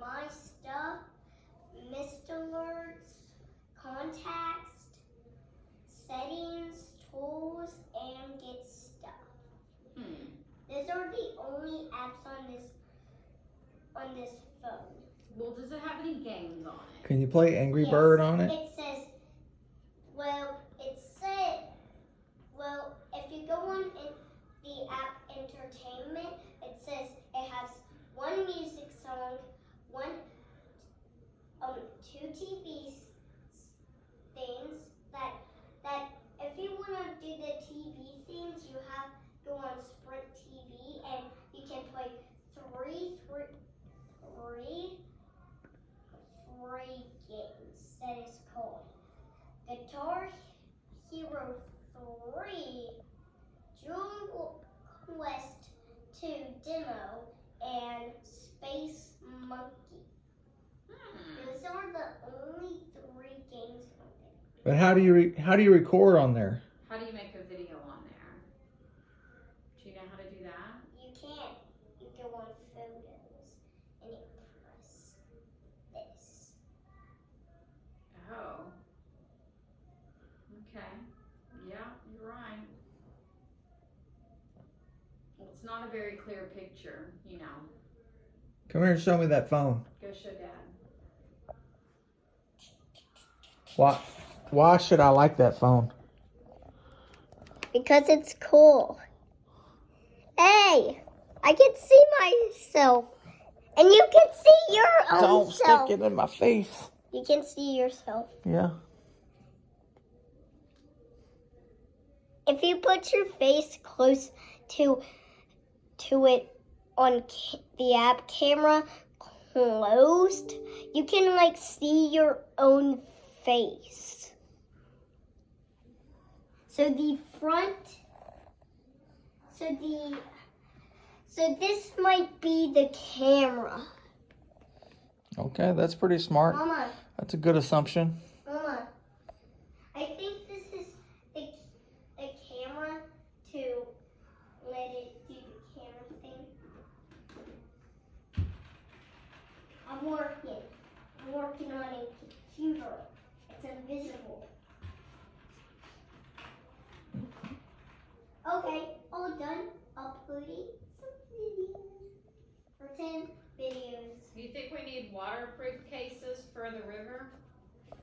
My Stuff, Mr. Alerts, Contacts, Settings, Tools, and Get Stuff. Those are the only apps on this phone. Well, does it have any games on it? Can you play Angry Bird on it? It says, if you go on the app Entertainment, it says it has one music song, two TV things. That if you want to do the TV things, you have to go on Sprint TV, and you can play three games. That is called Guitar Hero 3, Jungle Quest 2 Demo, and Space Monkey. Those are the only 3 games on there. But how do you record on there? How do you make a video on there? Do you know how to do that? You can't. You go on Photos and you press this. Oh. Okay. Yeah, you're right. Well, it's not a very clear picture, you know. Come here and show me that phone. Go show Dad. Why should I like that phone? Because it's cool. Hey, I can see myself. And you can see your own Don't self. stick it in my face. You can see yourself. Yeah. If you put your face close to it on the app camera closed, you can see your own face. So the front, so this might be the camera. Okay, that's pretty smart. Mama, That's a good assumption. Mama, I think this is the camera to let it do the camera thing. I'm working on a computer. It's invisible. Okay, all done. Uploading some videos. 10 videos. Do you think we need waterproof cases for the river?